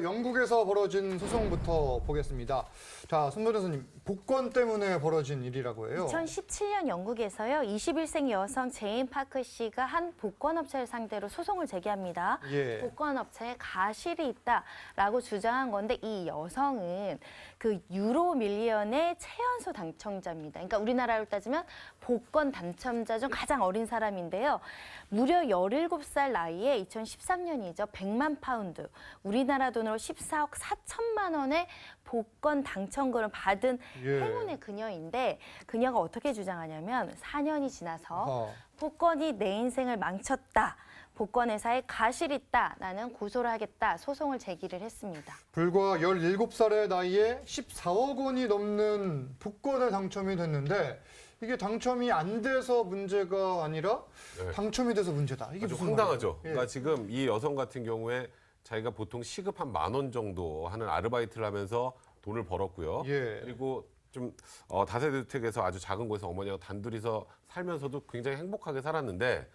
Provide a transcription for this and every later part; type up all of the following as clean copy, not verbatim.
영국에서 벌어진 소송부터 보겠습니다. 자, 손 변호사님, 복권 때문에 벌어진 일이라고 해요. 2017년 영국에서요. 21세 여성 제인 파크 씨가 한 복권업체를 상대로 소송을 제기합니다. 예. 복권업체에 가실이 있다라고 주장한 건데 이 여성은 그 유로 밀리언의 최연소 당첨자입니다. 그러니까 우리나라로 따지면 복권 당첨자 중 가장 어린 사람인데요. 무려 17살 나이에 2013년이죠. 100만 파운드, 우리나라 돈으로 14억 4천만 원의 복권 당첨금을 받은 예. 행운의 그녀인데 그녀가 어떻게 주장하냐면 4년이 지나서 어허. 복권이 내 인생을 망쳤다. 복권회사에 가실이 있다. 나는 고소를 하겠다. 소송을 제기를 했습니다. 불과 17살의 나이에 14억 원이 넘는 복권에 당첨이 됐는데 이게 당첨이 안 돼서 문제가 아니라 네. 당첨이 돼서 문제다. 이게 아주 무슨 황당하죠. 말이에요? 예. 그러니까 지금 이 여성 같은 경우에 자기가 보통 시급 한 10,000원 정도 하는 아르바이트를 하면서 돈을 벌었고요. 예. 그리고 좀 다세대주택에서 아주 작은 곳에서 어머니와 단둘이서 살면서도 굉장히 행복하게 살았는데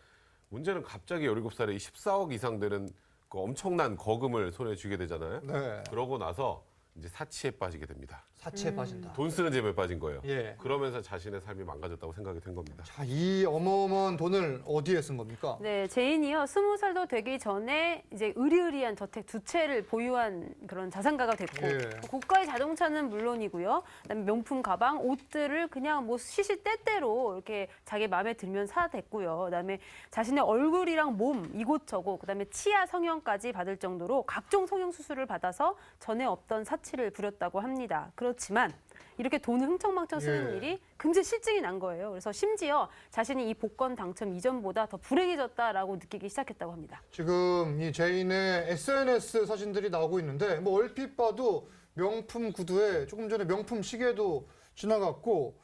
문제는 갑자기 17살에 14억 이상 되는 그 엄청난 거금을 손에 쥐게 되잖아요. 네. 그러고 나서 이제 사치에 빠지게 됩니다. 사치에 빠진다. 돈 쓰는 재미에 빠진 거예요. 예. 그러면서 자신의 삶이 망가졌다고 생각이 된 겁니다. 자, 이 어마어마한 돈을 어디에 쓴 겁니까? 네, 제인이요. 20살도 되기 전에 이제 의리의리한 저택 두 채를 보유한 그런 자산가가 됐고 예. 고가의 자동차는 물론이고요. 그다음에 명품 가방, 옷들을 그냥 뭐 시시때때로 이렇게 자기 마음에 들면 사댔고요. 그다음에 자신의 얼굴이랑 몸 이곳저곳, 그다음에 치아 성형까지 받을 정도로 각종 성형 수술을 받아서 전에 없던 사치를 부렸다고 합니다. 그렇지만 이렇게 돈을 흥청망청 쓰는 예. 일이 금세 실증이 난 거예요. 그래서 심지어 자신이 이 복권 당첨 이전보다 더 불행해졌다라고 느끼기 시작했다고 합니다. 지금 이 제인의 SNS 사진들이 나오고 있는데 뭐 얼핏 봐도 명품 구두에 조금 전에 명품 시계도 지나갔고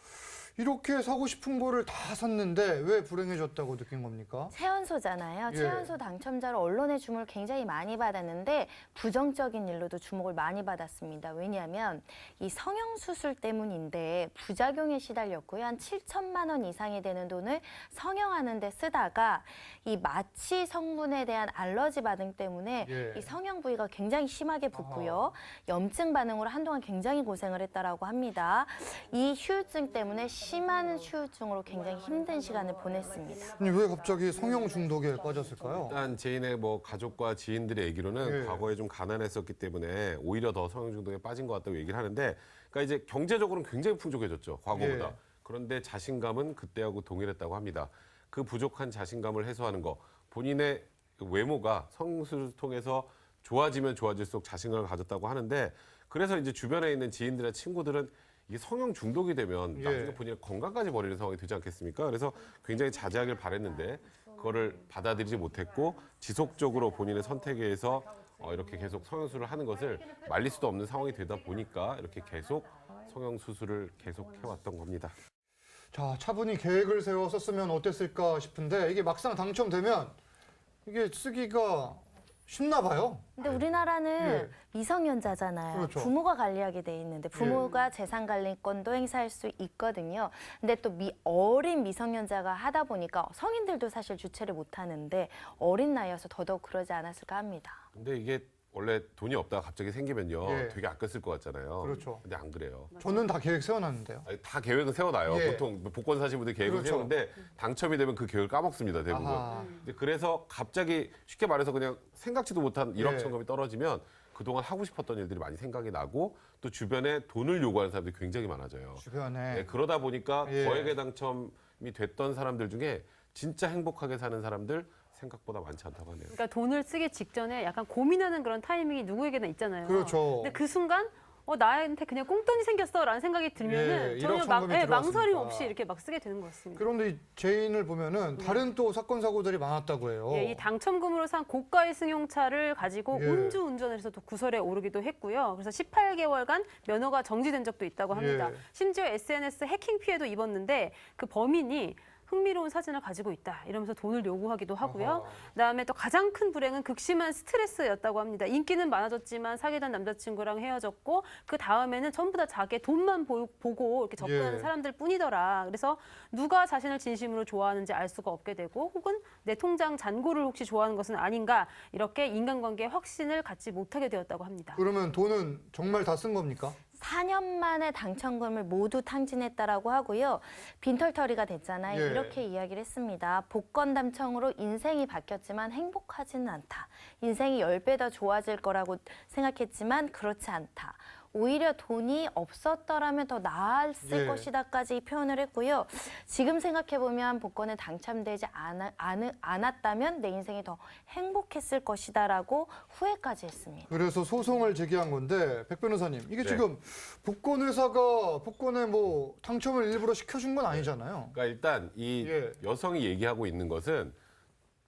이렇게 사고 싶은 거를 다 샀는데 왜 불행해졌다고 느낀 겁니까? 최연소잖아요. 예. 최연소 당첨자로 언론의 주목을 굉장히 많이 받았는데 부정적인 일로도 주목을 많이 받았습니다. 왜냐하면 이 성형수술 때문인데 부작용에 시달렸고요. 한 7천만 원 이상이 되는 돈을 성형하는 데 쓰다가 이 마취 성분에 대한 알러지 반응 때문에 예. 이 성형 부위가 굉장히 심하게 붓고요. 염증 반응으로 한동안 굉장히 고생을 했다라고 합니다. 이 휴유증 때문에 심한 휴유증으로 굉장히 힘든 시간을 보냈습니다. 아니, 왜 갑자기 성형 중독에 빠졌을까요? 일단 제인의 뭐 가족과 지인들의 얘기로는 예. 과거에 좀 가난했었기 때문에 오히려 더 성형 중독에 빠진 것 같다고 얘기를 하는데, 그러니까 이제 경제적으로는 굉장히 풍족해졌죠, 과거보다. 예. 그런데 자신감은 그때하고 동일했다고 합니다. 그 부족한 자신감을 해소하는 거, 본인의 외모가 성형수술을 통해서 좋아지면 좋아질수록 자신감을 가졌다고 하는데, 그래서 이제 주변에 있는 지인들이나 친구들은 이게 성형 중독이 되면 예. 나중에 본인의 건강까지 버리는 상황이 되지 않겠습니까? 그래서 굉장히 자제하길 바랬는데 그거를 받아들이지 못했고 지속적으로 본인의 선택에 의해서 이렇게 계속 성형수술을 하는 것을 말릴 수도 없는 상황이 되다 보니까 이렇게 계속 성형수술을 계속 해왔던 겁니다. 자, 차분히 계획을 세워 썼으면 어땠을까 싶은데 이게 막상 당첨되면 이게 쓰기가 쉽나 봐요. 근데 우리나라는 예. 미성년자잖아요. 그렇죠. 부모가 관리하게 돼 있는데 부모가 재산관리권도 행사할 수 있거든요. 근데 또 어린 미성년자가 하다 보니까 성인들도 사실 주체를 못 하는데 어린 나이여서 더더욱 그러지 않았을까 합니다. 근데 이게 원래 돈이 없다가 갑자기 생기면요, 예. 되게 아껴 쓸 것 같잖아요. 그렇죠. 근데 안 그래요. 저는 다 계획 세워놨는데요. 아니, 다 계획은 세워놔요. 예. 보통 복권 사신 분들 계획을 그렇죠. 세우는데 당첨이 되면 그 계획을 까먹습니다, 대부분. 아하. 이제 그래서 갑자기 쉽게 말해서 그냥 생각지도 못한 예. 1억 천금이 떨어지면 그동안 하고 싶었던 일들이 많이 생각이 나고 또 주변에 돈을 요구하는 사람들이 굉장히 많아져요. 주변에. 네, 그러다 보니까 예. 거액의 당첨이 됐던 사람들 중에 진짜 행복하게 사는 사람들 생각보다 많지 않다고 하네요. 그러니까 돈을 쓰기 직전에 약간 고민하는 그런 타이밍이 누구에게나 있잖아요. 그렇죠. 근데 그 순간 나한테 그냥 꽁돈이 생겼어라는 생각이 들면은 예, 전혀 1억 천금이 들어왔으니까. 망설임 없이 이렇게 막 쓰게 되는 것 같습니다. 그런데 이 제인을 보면은 다른 또 사건 사고들이 많았다고 해요. 예, 이 당첨금으로 산 고가의 승용차를 가지고 예. 음주운전을 해서 또 구설에 오르기도 했고요. 그래서 18개월간 면허가 정지된 적도 있다고 합니다. 예. 심지어 SNS 해킹 피해도 입었는데 그 범인이 흥미로운 사진을 가지고 있다 이러면서 돈을 요구하기도 하고요. 아하. 그다음에 또 가장 큰 불행은 극심한 스트레스였다고 합니다. 인기는 많아졌지만 사귀던 남자친구랑 헤어졌고 그 다음에는 전부 다 자기의 돈만 보고 이렇게 접근하는 예. 사람들 뿐이더라. 그래서 누가 자신을 진심으로 좋아하는지 알 수가 없게 되고 혹은 내 통장 잔고를 혹시 좋아하는 것은 아닌가 이렇게 인간관계에 확신을 갖지 못하게 되었다고 합니다. 그러면 돈은 정말 다 쓴 겁니까? 4년 만에 당첨금을 모두 탕진했다라고 하고요. 빈털터리가 됐잖아요. 예. 이렇게 이야기를 했습니다. 복권 당첨으로 인생이 바뀌었지만 행복하지는 않다. 인생이 10배 더 좋아질 거라고 생각했지만 그렇지 않다. 오히려 돈이 없었더라면 더 나았을 예. 것이다까지 표현을 했고요. 지금 생각해보면 복권에 당첨되지 않았다면 내 인생이 더 행복했을 것이다라고 후회까지 했습니다. 그래서 소송을 제기한 건데 백 변호사님 이게 네. 지금 복권 회사가 복권에 뭐 당첨을 일부러 시켜준 건 아니잖아요. 그러니까 일단 이 예. 여성이 얘기하고 있는 것은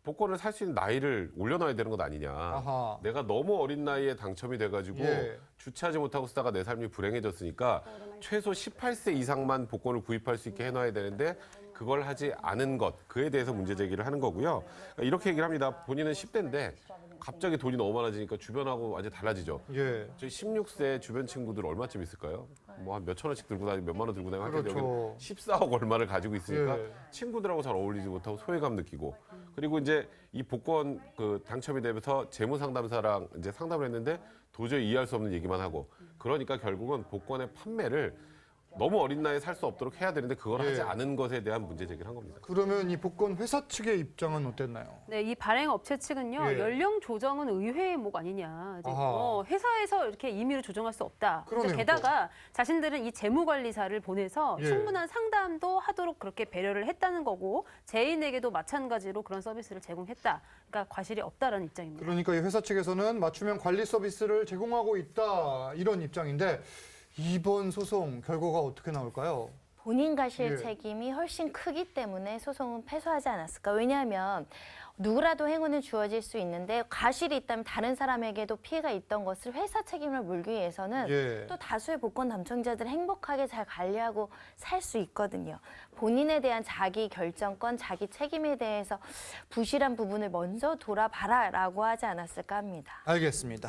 복권을 살 수 있는 나이를 올려놔야 되는 것 아니냐. 아하. 내가 너무 어린 나이에 당첨이 돼가지고 예. 주체하지 못하고 쓰다가 내 삶이 불행해졌으니까 최소 18세 이상만 복권을 구입할 수 있게 해놔야 되는데 그걸 하지 않은 것, 그에 대해서 문제 제기를 하는 거고요. 그러니까 이렇게 얘기를 합니다. 본인은 10대인데 갑자기 돈이 너무 많아지니까 주변하고 완전 달라지죠. 예. 저희 16세 주변 친구들 얼마쯤 있을까요? 뭐 한 몇천 원씩 들고 다니고 몇만 원 들고 다니고 할 텐데 그렇죠. 여기는 14억 얼마를 가지고 있으니까 예. 친구들하고 잘 어울리지 못하고 소외감 느끼고 그리고 이제 이 복권 그 당첨이 되면서 재무 상담사랑 이제 상담을 했는데 도저히 이해할 수 없는 얘기만 하고 그러니까 결국은 복권의 판매를 너무 어린 나이에 살 수 없도록 해야 되는데 그걸 예. 하지 않은 것에 대한 문제 제기를 한 겁니다. 그러면 이 복권 회사 측의 입장은 어땠나요? 네, 이 발행 업체 측은요. 예. 연령 조정은 의회의 목 아니냐. 이제 아하. 회사에서 이렇게 임의로 조정할 수 없다. 그러네요, 게다가 자신들은 이 재무관리사를 보내서 예. 충분한 상담도 하도록 그렇게 배려를 했다는 거고 재인에게도 마찬가지로 그런 서비스를 제공했다. 그러니까 과실이 없다라는 입장입니다. 그러니까 이 회사 측에서는 맞춤형 관리 서비스를 제공하고 있다 이런 입장인데 이번 소송 결과가 어떻게 나올까요? 본인 가실 예. 책임이 훨씬 크기 때문에 소송은 패소하지 않았을까. 왜냐하면 누구라도 행운은 주어질 수 있는데 과실이 있다면 다른 사람에게도 피해가 있던 것을 회사 책임을 물기 위해서는 예. 또 다수의 복권 당첨자들을 행복하게 잘 관리하고 살 수 있거든요. 본인에 대한 자기 결정권, 자기 책임에 대해서 부실한 부분을 먼저 돌아봐라라고 하지 않았을까 합니다. 알겠습니다.